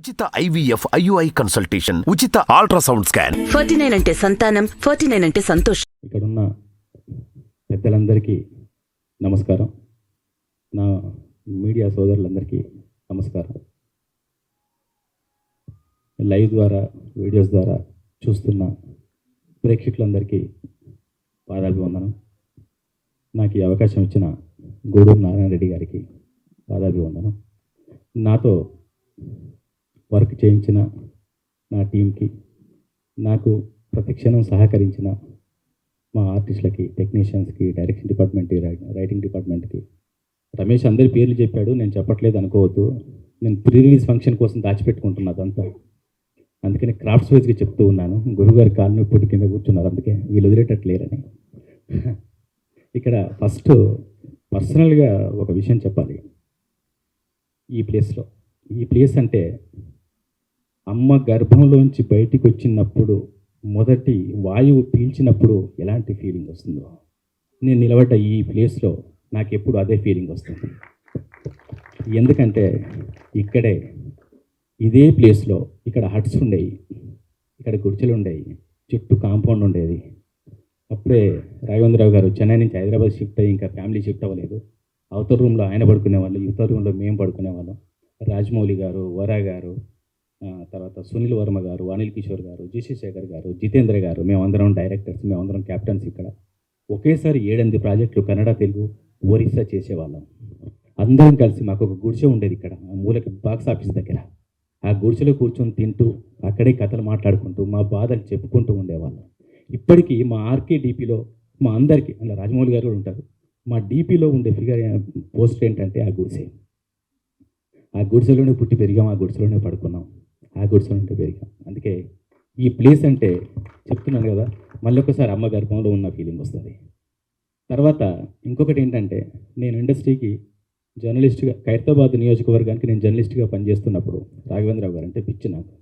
ఉచిత IVF IUI consultation, ఉచిత ultrasound scan. 49 అంటే సంతానం, 49 అంటే సంతోషం. ఇక్కడున్న పెద్దలందరికీ నమస్కారం. నా మీడియా సోదరులందరికీ నమస్కారం. లైవ్ ద్వారా, వీడియోస్ ద్వారా చూస్తున్న ప్రేక్షకులందరికీ పాదాభివందనం. నాకు ఈ అవకాశం ఇచ్చిన గూడూరు నారాయణ రెడ్డి గారికి పాదాభివందనం. నాతో వర్క్ చేయించిన నా టీంకి, నాకు ప్రతిక్షణం సహకరించిన మా ఆర్టిస్టులకి, టెక్నీషియన్స్కి, డైరెక్షన్ డిపార్ట్మెంట్కి, రైటింగ్ డిపార్ట్మెంట్కి. రమేష్ అందరి పేర్లు చెప్పాడు, నేను చెప్పట్లేదు అనుకోవద్దు. నేను ప్రీ రిలీజ్ ఫంక్షన్ కోసం దాచిపెట్టుకుంటున్నా అదంతా. అందుకని క్రాఫ్ట్స్ వైజ్గా చెప్తూ ఉన్నాను. గురువుగారి కాళ్ళని పొట్టి కింద కూర్చున్నారు, అందుకే వీళ్ళు వదిలేటట్లేరని. ఇక్కడ ఫస్ట్ పర్సనల్గా ఒక విషయం చెప్పాలి. ఈ ప్లేస్ అంటే అమ్మ గర్భంలోంచి బయటికి వచ్చినప్పుడు మొదటి వాయువు పీల్చినప్పుడు ఎలాంటి ఫీలింగ్ వస్తుందో, నేను నిలబడ్డ ఈ ప్లేస్లో నాకు ఎప్పుడు అదే ఫీలింగ్ వస్తుంది. ఎందుకంటే ఇక్కడే, ఇదే ప్లేస్లో ఇక్కడ హట్స్ ఉండేవి, ఇక్కడ గుడిచెలు ఉండేవి, చుట్టూ కాంపౌండ్ ఉండేది. అప్పుడే రాఘవేంద్రరావు గారు చెన్నై నుంచి హైదరాబాద్ షిఫ్ట్ అయ్యి ఇంకా ఫ్యామిలీ షిఫ్ట్ అవ్వలేదు. అవతల రూమ్లో ఆయన పడుకునేవాళ్ళు, యువతల రూమ్లో మేము పడుకునేవాళ్ళం. రాజమౌళి గారు, వరా గారు, తర్వాత సునీల్ వర్మ గారు, అనిల్ కిషోర్ గారు, జీసీ శేఖర్ గారు, జితేంద్ర గారు, మేమందరం డైరెక్టర్స్, మేమందరం క్యాప్టెన్స్. ఇక్కడ ఒకేసారి 7-8 ప్రాజెక్టులు కన్నడ, తెలుగు, ఒరిస్సా చేసేవాళ్ళం. అందరం కలిసి మాకు ఒక గుడిసె ఉండేది ఇక్కడ మూలకి బాక్స్ ఆఫీస్ దగ్గర. ఆ గుడిసెలో కూర్చొని తింటూ అక్కడే కథలు మాట్లాడుకుంటూ మా బాధలు చెప్పుకుంటూ ఉండేవాళ్ళం. ఇప్పటికీ మా ఆర్కే డీపీలో మా అందరికీ, అలా రాజమౌళి గారు కూడా ఉంటారు, మా డీపీలో ఉండే ఫిగర్ పోస్ట్ ఏంటంటే ఆ గుడిసె. ఆ గుడిసెలోనే పుట్టి పెరిగాం, ఆ గుడిసెలోనే పడుకున్నాం, ఆ గుడిసెలోనే పెరిగాం. అందుకే ఈ ప్లేస్ అంటే చెప్తున్నాను కదా, మళ్ళీ ఒకసారి అమ్మ గర్భంలో ఉన్న ఫీలింగ్ వస్తుంది. తర్వాత ఇంకొకటి ఏంటంటే, నేను ఇండస్ట్రీకి జర్నలిస్ట్గా, ఖైరతాబాద్ నియోజకవర్గానికి నేను జర్నలిస్ట్గా పనిచేస్తున్నప్పుడు రాఘవేంద్రరావు గారు అంటే పిచ్చి నాకు.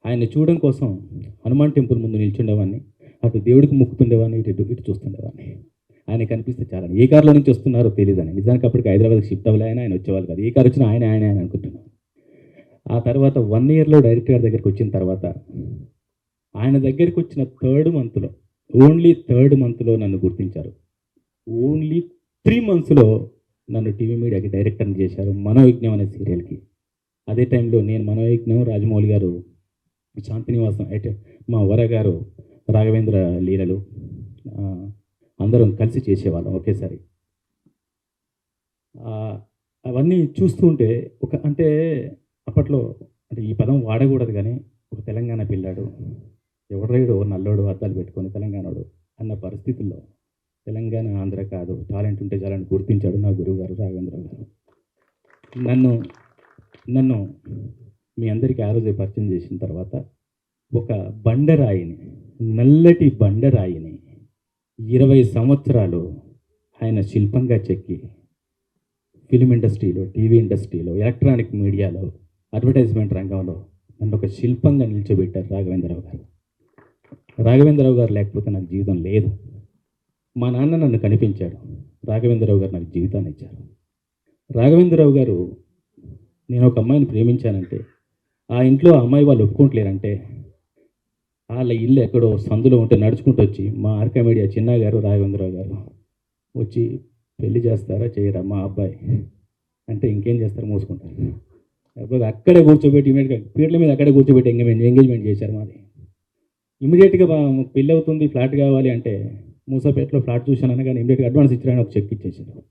ఆయన్ని చూడడం కోసం హనుమాన్ టెంపుల్ ముందు నిల్చుండేవాడిని, అటు దేవుడికి మొక్కుతుండేవాడిని, ఇటు చూస్తుండేవాడిని. ఆయన కనిపిస్తే చాలా, ఏ కార్లో నుంచి వస్తున్నారో తెలియదని. నిజానికి అప్పటికి హైదరాబాద్కి షిఫ్ట్ అవ్వలేని ఆయన వచ్చేవాళ్ళు కాదు. ఏ కారు వచ్చినా ఆయన అనుకుంటున్నాను. ఆ తర్వాత 1 ఇయర్లో డైరెక్టర్ గారి దగ్గరికి వచ్చిన తర్వాత, ఆయన దగ్గరికి వచ్చిన ఓన్లీ థర్డ్ మంత్లో నన్ను గుర్తించారు. ఓన్లీ 3 మంత్స్లో నన్ను టీవీ మీడియాకి డైరెక్టర్ని చేశారు, మనోయజ్ఞం అనే సీరియల్కి. అదే టైంలో నేను మనోయజ్ఞం, రాజమౌళి గారు శాంతినివాసం, అయితే మా వర గారు రాఘవేంద్ర లీలలు, అందరం కలిసి చేసేవాళ్ళం ఒకేసారి. అవన్నీ చూస్తూ ఉంటే అంటే అప్పట్లో, అంటే ఈ పదం వాడకూడదు కానీ, ఒక తెలంగాణ పిల్లాడు, ఎవడ్రైడు నల్లోడు అద్దాలు పెట్టుకొని తెలంగాణోడు అన్న పరిస్థితుల్లో, తెలంగాణ ఆంధ్ర కాదు, టాలెంట్ ఉంటే చాలని గుర్తించాడు నా గురువు గారు రాఘవేంద్రరావు గారు. నన్ను మీ అందరికీ ఆ రోజే పరిచయం చేసిన తర్వాత, ఒక బండరాయిని, నల్లటి బండరాయిని 20 సంవత్సరాలు ఆయన శిల్పంగా చెక్కి ఫిలిం ఇండస్ట్రీలో, టీవీ ఇండస్ట్రీలో, ఎలక్ట్రానిక్ మీడియాలో, అడ్వర్టైజ్మెంట్ రంగంలో నన్ను ఒక శిల్పంగా నిల్చోబెట్టారు రాఘవేంద్రరావు గారు. రాఘవేంద్రరావు గారు లేకపోతే నాకు జీవితం లేదు. మా నాన్న నన్ను కనిపించాడు, రాఘవేంద్రరావు గారు నాకు జీవితాన్ని ఇచ్చారు. రాఘవేంద్రరావు గారు, నేను ఒక అమ్మాయిని ప్రేమించానంటే, ఆ ఇంట్లో ఆ అమ్మాయి వాళ్ళు ఒప్పుకుంటలేరంటే, వాళ్ళ ఇల్లు ఎక్కడో సందులో ఉంటే నడుచుకుంటూ వచ్చి మా ఆర్కే మీడియా చిన్న గారు, రాఘవేంద్రరావు గారు వచ్చి, పెళ్లి చేస్తారా చేయరా మా అబ్బాయి అంటే, ఇంకేం చేస్తారు, మూసుకుంటారు. అక్కడే కూర్చోబెట్టి ఇమీడియట్గా పీటల మీద అక్కడే కూర్చోబెట్టి ఎంగేజ్మెంట్ చేశారు మాది. ఇమీడియట్గా పెళ్ళి అవుతుంది, ఫ్లాట్ కావాలి అంటే, మూసాపేటలో ఫ్లాట్ చూశాను అనగానే ఇమీడియట్గా అడ్వాన్స్ ఇచ్చారని ఒక చెక్ ఇచ్చేసారు.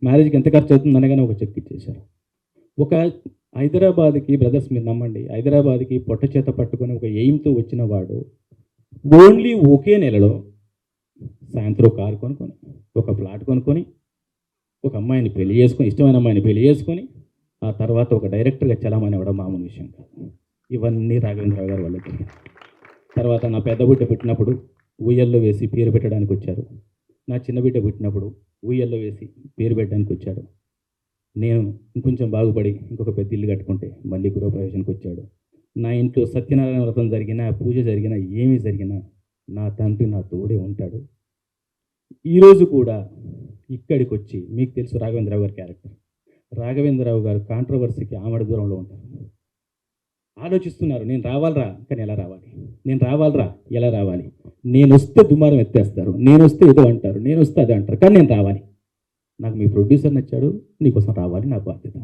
మ్యారేజ్కి ఎంత ఖర్చు అవుతుంది అనగానే ఒక చెక్ ఇచ్చేశారు. ఒక హైదరాబాద్కి, బ్రదర్స్ మీరు నమ్మండి, హైదరాబాద్కి పొట్ట చేత పట్టుకొని ఒక ఎయిమ్తో వచ్చిన వాడు ఓన్లీ ఒకే నెలలో సాయంత్రం కారు కొనుక్కొని, ఒక ఫ్లాట్ కొనుక్కొని, ఒక అమ్మాయిని పెళ్లి చేసుకొని, ఇష్టమైన అమ్మాయిని పెళ్లి చేసుకొని, ఆ తర్వాత ఒక డైరెక్టర్గా చలామణి అవ్వడం మామూలు విషయం కాదు. ఇవన్నీ రాఘవేంద్రరావు గారు వాళ్ళకి. తర్వాత నా పెద్ద బిడ్డ పుట్టినప్పుడు ఊయల్లో వేసి పేరు పెట్టడానికి వచ్చారు. నా చిన్న బిడ్డ పుట్టినప్పుడు ఊయల్లో వేసి పేరు పెట్టడానికి వచ్చాడు. నేను ఇంకొంచెం బాగుపడి ఇంకొక పెద్ద ఇల్లు కట్టుకుంటే మళ్ళీ గృహప్రవేశానికి వచ్చాడు. నా ఇంట్లో సత్యనారాయణ వ్రతం జరిగినా, పూజ జరిగినా, ఏమీ జరిగినా నా తండ్రి నా తోడే ఉంటాడు. ఈరోజు కూడా ఇక్కడికి వచ్చి, మీకు తెలుసు రాఘవేంద్రరావు గారి క్యారెక్టర్, రాఘవేంద్రరావు గారు కాంట్రవర్సీకి ఆమడ దూరంలో ఉంటారు. ఆలోచిస్తున్నారు, నేను రావాలరా కానీ ఎలా రావాలి, నేను రావాలరా ఎలా రావాలి, నేను వస్తే దుమారం ఎత్తేస్తారు, నేను వస్తే ఏదో అంటారు, నేను వస్తే అదే అంటారు, కానీ నేను రావాలి, నాకు మీ ప్రొడ్యూసర్ నచ్చాడు, నీకోసం రావాలి, నా బాధ్యత.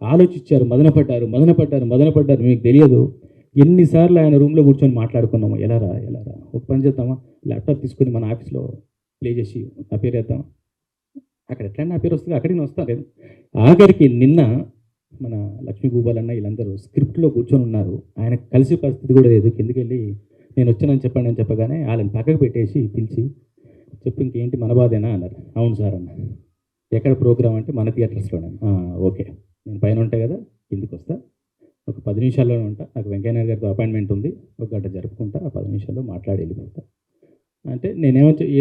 ఆలోచించారు, మదనపడ్డారు. మీకు తెలియదు ఎన్నిసార్లు ఆయన రూమ్లో కూర్చొని మాట్లాడుకున్నాము, ఎలా రా ఒక పని చేద్దామా, ల్యాప్టాప్ తీసుకొని మన ఆఫీస్లో ప్లే చేసి నా పేరు వేద్దాం, అక్కడ ఎట్లా నా పేరు వస్తుంది, అక్కడికి నేను వస్తాను లేదు. ఆఖరికి నిన్న మన లక్ష్మీ భూపాలన్న వీళ్ళందరూ స్క్రిప్ట్లో కూర్చొని ఉన్నారు, ఆయన కలిసి పరిస్థితి కూడా లేదు. కిందికి వెళ్ళి నేను వచ్చానని చెప్పండి అని చెప్పగానే వాళ్ళని పక్కకు పెట్టేసి పిలిచి చెప్పు ఇంకేంటి మన బాధేనా అన్నారు. అవును సార్ అన్న. ఎక్కడ ప్రోగ్రామ్ అంటే మన థియేటర్స్లోనే. ఓకే, నేను పైన ఉంటాయి కదా, కిందికి వస్తా, ఒక 10 నిమిషాల్లోనే ఉంటా, నాకు వెంకయ్య గారితో అపాయింట్మెంట్ ఉంది, ఒక గంట జరుపుకుంటా, ఆ 10 నిమిషాల్లో మాట్లాడి వెళ్ళిపోతా అంటే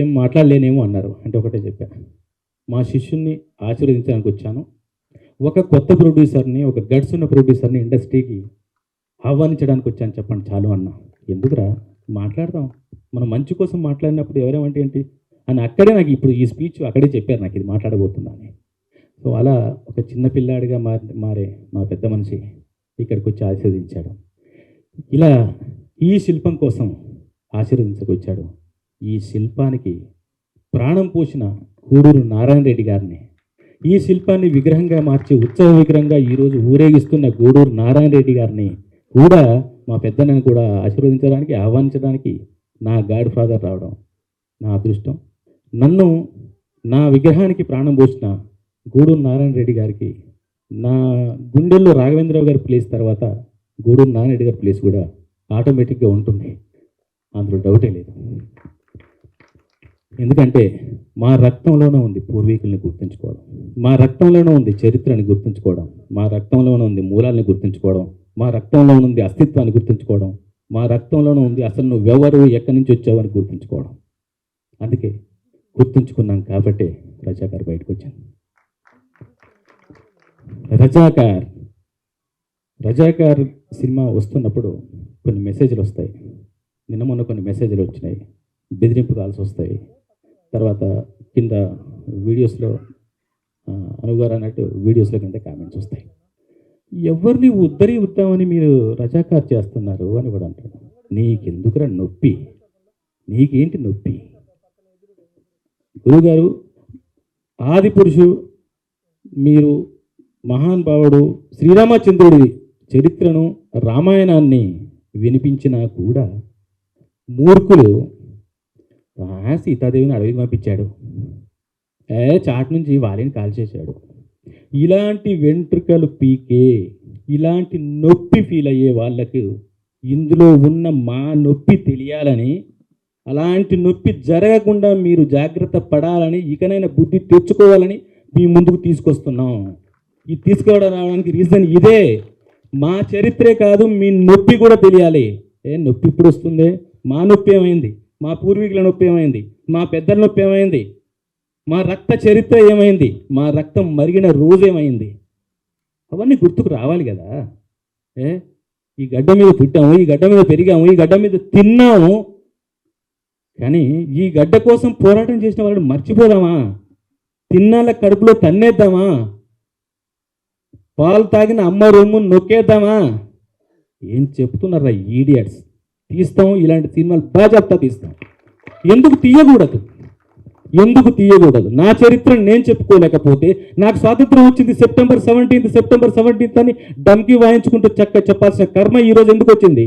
ఏం మాట్లాడలేనేమో అన్నారు. అంటే ఒకటే చెప్పాను, మా శిష్యుణ్ణి ఆశీర్వదించడానికి వచ్చాను, ఒక కొత్త ప్రొడ్యూసర్ని, ఒక గట్స్ ఉన్న ప్రొడ్యూసర్ని ఇండస్ట్రీకి ఆహ్వానించడానికి వచ్చాను చెప్పండి చాలు అన్న. ఎందుకురా మాట్లాడదాం, మనం మంచి కోసం మాట్లాడినప్పుడు ఎవరేమంటే ఏంటి అని అక్కడే నాకు ఇప్పుడు ఈ స్పీచ్ అక్కడే చెప్పారు నాకు ఇది మాట్లాడబోతున్నా అని. సో అలా ఒక చిన్న పిల్లాడిగా మారే మా పెద్ద మనిషి ఇక్కడికి వచ్చి ఆశీర్వదించాడు. ఇలా ఈ శిల్పం కోసం ఆశీర్వదించకొచ్చాడు. ఈ శిల్పానికి ప్రాణం పోసిన గూడూరు నారాయణ రెడ్డి గారిని, ఈ శిల్పాన్ని విగ్రహంగా మార్చి ఉత్సవ విగ్రహంగా ఈరోజు ఊరేగిస్తున్న గూడూరు నారాయణ రెడ్డి గారిని కూడా మా పెద్దనని కూడా ఆశీర్వదించడానికి ఆహ్వానించడానికి నా గాడ్ ఫాదర్ రావడం నా అదృష్టం. నన్ను నా విగ్రహానికి ప్రాణం పోసిన గూడూరు నారాయణ రెడ్డి గారికి నా గుండెల్లో రాఘవేంద్రరావు గారి ప్లేస్ తర్వాత గూడూరు నారాయణ రెడ్డి గారి ప్లేస్ కూడా ఆటోమేటిక్గా ఉంటుంది, అందులో డౌటే లేదు. ఎందుకంటే మా రక్తంలోనే ఉంది పూర్వీకుల్ని గుర్తుంచుకోవడం, మా రక్తంలోనే ఉంది చరిత్రని గుర్తుంచుకోవడం, మా రక్తంలోనే ఉంది మూలాల్ని గుర్తుంచుకోవడం, మా రక్తంలో ఉంది అస్తిత్వాన్ని గుర్తుంచుకోవడం, మా రక్తంలోనే ఉంది అసలు నువ్వెవరు ఎక్కడి నుంచి వచ్చావని గుర్తుంచుకోవడం. అందుకే గుర్తుంచుకున్నాం కాబట్టే రజాకార్ బయటకు వచ్చాను. రజాకార్ సినిమా వస్తున్నప్పుడు కొన్ని మెసేజ్లు వస్తాయి, నిన్న మొన్న కొన్ని మెసేజ్లు వచ్చినాయి, బెదిరింపు కాల్స్ వస్తాయి, తర్వాత కింద వీడియోస్లో అనుగారు అన్నట్టు వీడియోస్లో కింద కామెంట్స్ వస్తాయి, ఎవరిని ఉద్ధరిద్దామని మీరు రజాకార్ చేస్తున్నారు అని కూడా అంటాడు. నీకెందుకురా నొప్పి, నీకేంటి నొప్పి? గురుగారు ఆది పురుషు, మీరు మహాన్ భావుడు శ్రీరామచంద్రుడి చరిత్రను రామాయణాన్ని వినిపించినా కూడా మూర్ఖులు సీతాదేవిని అడవికి పంపించాడు, చాటు నుంచి వాలిని కాల్చేశాడు, ఇలాంటి వెంట్రుకలు పీకే, ఇలాంటి నొప్పి ఫీల్ అయ్యే వాళ్ళకు ఇందులో ఉన్న మా నొప్పి తెలియాలని, అలాంటి నొప్పి జరగకుండా మీరు జాగ్రత్త పడాలని, ఇకనైనా బుద్ధి తెచ్చుకోవాలని మీ ముందుకు తీసుకొస్తున్నాం. ఈ తీసుకురావడానికి రీజన్ ఇదే. మా చరిత్రే కాదు, మీ నొప్పి కూడా తెలియాలి. నొప్పి ఇప్పుడు వస్తుంది, మా నొప్పి ఏమైంది, మా పూర్వీకుల నొప్పి ఏమైంది, మా పెద్దల నొప్పి ఏమైంది, మా రక్త చరిత్ర ఏమైంది, మా రక్తం మరిగిన రోజు ఏమైంది, అవన్నీ గుర్తుకు రావాలి కదా. ఈ గడ్డ మీద పుట్టాము, ఈ గడ్డ మీద పెరిగాము, ఈ గడ్డ మీద తిన్నాము, కానీ ఈ గడ్డ కోసం పోరాటం చేసిన వాళ్ళని మర్చిపోదామా? తిన్నాళ్ళ కడుపులో తన్నేద్దామా? పాలు తాగిన అమ్మ రొమ్ము నొక్కేద్దామా? ఏం చెప్తున్నారా ఈడియట్స్? తీస్తాం, ఇలాంటి సినిమాలు బాజాప్తా తీస్తాం. ఎందుకు తీయకూడదు? నా చరిత్రను నేను చెప్పుకోలేకపోతే, నాకు స్వాతంత్రం వచ్చింది సెప్టెంబర్ 17th అని డమ్కి వాయించుకుంటూ చెప్పాల్సిన కర్మ ఈరోజు ఎందుకు వచ్చింది?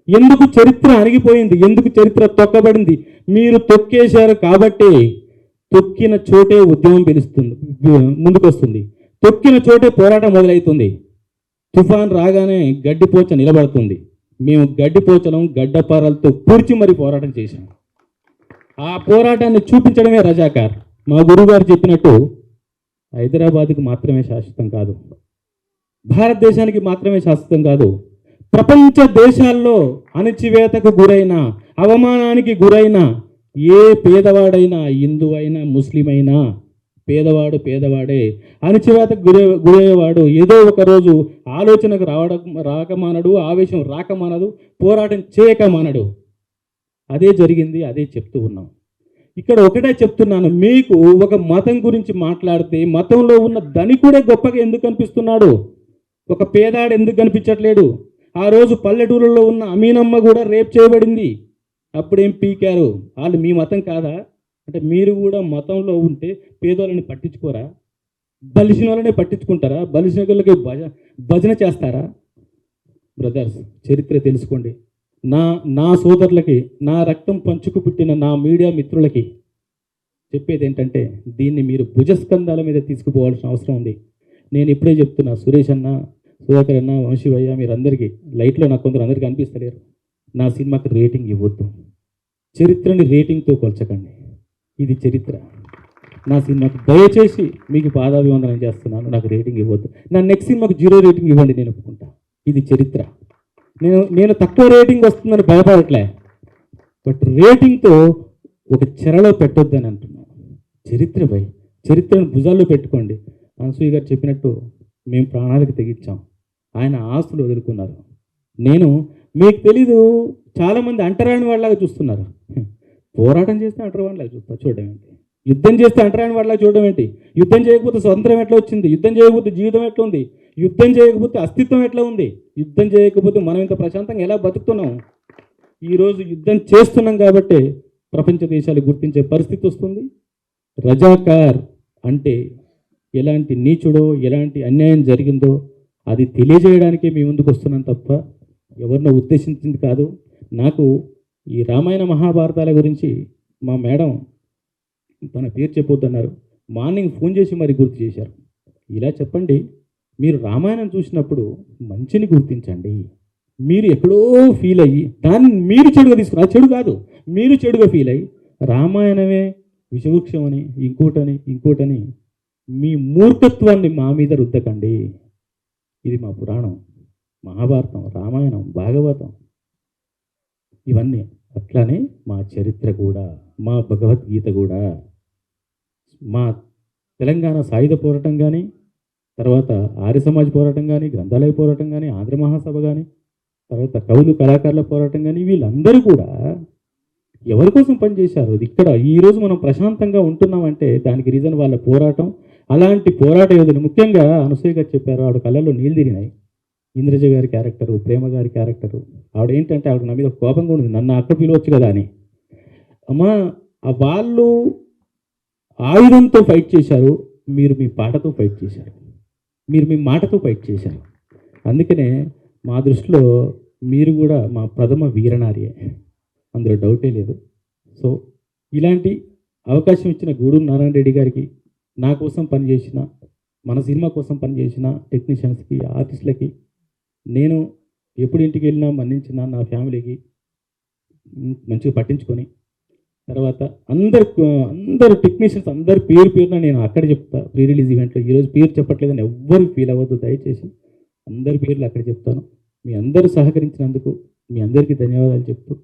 ఎందుకు చరిత్ర అణిగిపోయింది? ఎందుకు చరిత్ర తొక్కబడింది? మీరు తొక్కేశారు కాబట్టి తొక్కిన చోటే ఉద్యమం పిలుస్తుంది, ముందుకొస్తుంది. తొక్కిన చోటే పోరాటం మొదలవుతుంది. తుఫాన్ రాగానే గడ్డిపోచ నిలబడుతుంది. మేము గడ్డిపోచలం గడ్డపారాలతో పూడ్చి మరీ పోరాటం చేశాం. ఆ పోరాటాన్ని చూపించడమే రజాకార్. మా గురువుగారు చెప్పినట్టు హైదరాబాద్కి మాత్రమే శాశ్వతం కాదు, భారతదేశానికి మాత్రమే శాశ్వతం కాదు, ప్రపంచ దేశాల్లో అణచివేతకు గురైన, అవమానానికి గురైన ఏ పేదవాడైనా, హిందువైనా ముస్లిం అయినా, పేదవాడే. అణచివేతకు గురయ్యేవాడు ఏదో ఒక రోజు ఆలోచనకు రాకమానడు, ఆవేశం రాకమానదు, పోరాటం చేయకమానడు. అదే జరిగింది, అదే చెప్తూ ఉన్నాం. ఇక్కడ ఒకటే చెప్తున్నాను, మీకు ఒక మతం గురించి మాట్లాడితే మతంలో ఉన్న ధనికుడే గొప్పగా ఎందుకు కనిపిస్తున్నాడు? ఒక పేదాడు ఎందుకు కనిపించట్లేడు? ఆ రోజు పల్లెటూరులో ఉన్న అమీనమ్మ కూడా రేప్ చేయబడింది. అప్పుడేం పీకారు? వాళ్ళు మీ మతం కాదా? అంటే మీరు కూడా మతంలో ఉంటే పేదోళ్ళని పట్టించుకోరా? బలిసిన వాళ్ళనే పట్టించుకుంటారా? బలిసిన వాళ్ళకి భజన చేస్తారా? బ్రదర్స్, చరిత్ర తెలుసుకోండి. నా సోదరులకి, నా రక్తం పంచుకు పుట్టిన నా మీడియా మిత్రులకి చెప్పేది ఏంటంటే, దీన్ని మీరు భుజస్కంధాల మీద తీసుకుపోవాల్సిన అవసరం ఉంది. నేను ఇప్పుడే చెప్తున్నా, సురేష్ అన్న, సుధాకర్ అన్న, వంశీవయ్య, మీరందరికీ లైట్లో నాకు కొందరు అందరికీ అనిపిస్తలేరు. నా సినిమాకి రేటింగ్ ఇవ్వద్దు. చరిత్రని రేటింగ్తో కొల్చకండి. ఇది చరిత్ర. నా సినిమాకి దయచేసి మీకు పాదాభివందనం చేస్తున్నాను. నాకు రేటింగ్ ఇవ్వద్దు. నా నెక్స్ట్ సినిమాకి 0 రేటింగ్ ఇవ్వండి, నేను ఒప్పుకుంటా. ఇది చరిత్ర. నేను తక్కువ రేటింగ్ వస్తుందని భయపడట్లే, బట్ రేటింగ్తో ఒక చెరలో పెట్టొద్దని అంటున్నాను. చరిత్ర భయ్, చరిత్రను భుజాల్లో పెట్టుకోండి. అనసూయ గారు చెప్పినట్టు మేము ప్రాణాలకు తెగించాం, ఆయన ఆస్తులు వదులుకున్నారు. మీకు తెలీదు, చాలామంది అంటరాని వాళ్ళలాగా చూస్తున్నారు. పోరాటం చేస్తే అంటరాని వాళ్ళలాగా చూస్తారు. చూడడం ఏంటి? యుద్ధం చేస్తే అంటరాని వాళ్ళలాగా చూడడం ఏంటి? యుద్ధం చేయకపోతే స్వతంత్రం ఎట్లా వచ్చింది? యుద్ధం చేయకపోతే జీవితం ఎట్లా ఉంది? యుద్ధం చేయకపోతే అస్తిత్వం ఎట్లా ఉంది? యుద్ధం చేయకపోతే మనం ఇంత ప్రశాంతంగా ఎలా బతుకుతున్నాం? ఈరోజు యుద్ధం చేస్తున్నాం కాబట్టి ప్రపంచ దేశాలు గుర్తించే పరిస్థితి వస్తుంది. రజాకార్ అంటే ఎలాంటి నీచుడో, ఎలాంటి అన్యాయం జరిగిందో అది తెలియజేయడానికే మీ ముందుకు వస్తున్నాం తప్ప ఎవరినో ఉద్దేశించింది కాదు. నాకు ఈ రామాయణ మహాభారతాల గురించి మా మేడం తన పేరు చెప్పొద్దన్నారు. మార్నింగ్ ఫోన్ చేసి మరి గుర్తు చేశారు. ఇలా చెప్పండి, మీరు రామాయణం చూసినప్పుడు మంచిని గుర్తించండి. మీరు ఎక్కడో ఫీల్ అయ్యి దాన్ని మీరు చెడుగా తీసుకున్నారు. చెడు కాదు, మీరు చెడుగా ఫీల్ అయ్యి రామాయణమే విషవృక్షం అని, ఇంకోటని మీ మూర్ఖత్వాన్ని మా మీద రుద్దకండి. ఇది మా పురాణం, మహాభారతం, రామాయణం, భాగవతం, ఇవన్నీ. అట్లానే మా చరిత్ర కూడా, మా భగవద్గీత కూడా, మా తెలంగాణ సాయుధ పోరాటం కానీ, తర్వాత ఆర్య సమాజ్ పోరాటం కానీ, గ్రంథాలయ పోరాటం కానీ, ఆంధ్ర మహాసభ కానీ, తర్వాత కవులు కళాకారుల పోరాటం కానీ, వీళ్ళందరూ కూడా ఎవరి కోసం పనిచేశారు? ఇక్కడ ఈరోజు మనం ప్రశాంతంగా ఉంటున్నామంటే దానికి రీజన్ వాళ్ళ పోరాటం. అలాంటి పోరాట యోధులు, ముఖ్యంగా అనసూయ గారు చెప్పారు, ఆవిడ కళ్ళల్లో నీళ్ళు తిరిగినాయి. ఇంద్రజ గారి క్యారెక్టరు, ప్రేమ గారి క్యారెక్టరు, ఆవిడ ఏంటంటే ఆవిడ నా మీద కోపంగా ఉంది, నన్ను అక్కడ పిలవచ్చు కదా అని. అమ్మా, వాళ్ళు ఆయుధంతో ఫైట్ చేశారు, మీరు మీ పాటతో ఫైట్ చేశారు, మీరు మీ మాటతో ఫైట్ చేశారు. అందుకనే మా దృష్టిలో మీరు కూడా మా ప్రథమ వీరనారియే, అందులో డౌటే లేదు. సో ఇలాంటి అవకాశం ఇచ్చిన గూడూరు నారాయణ రెడ్డి గారికి, నా కోసం పనిచేసిన, మన సినిమా కోసం పనిచేసిన టెక్నీషియన్స్కి, ఆర్టిస్టులకి, నేను ఎప్పుడు ఇంటికి వెళ్ళినా మన్నించిన నా ఫ్యామిలీకి మంచిగా పట్టించుకొని, తర్వాత అందరు టెక్నీషియన్స్ అందరి పేరున నేను అక్కడ చెప్తా. ప్రీ రిలీజ్ ఈవెంట్లో ఈరోజు పేరు చెప్పట్లేదని ఎవ్వరు ఫీల్ అవ్వద్దు దయచేసి. అందరి పేర్లు అక్కడ చెప్తాను. మీ అందరూ సహకరించినందుకు మీ అందరికీ ధన్యవాదాలు చెప్తూ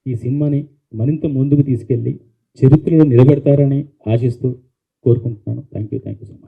ఈ సినిమాని మరింత ముందుకు తీసుకెళ్ళి చరిత్రలో నిలబెడతారని ఆశిస్తూ కోరుకుంటున్నాను. Thank you so much.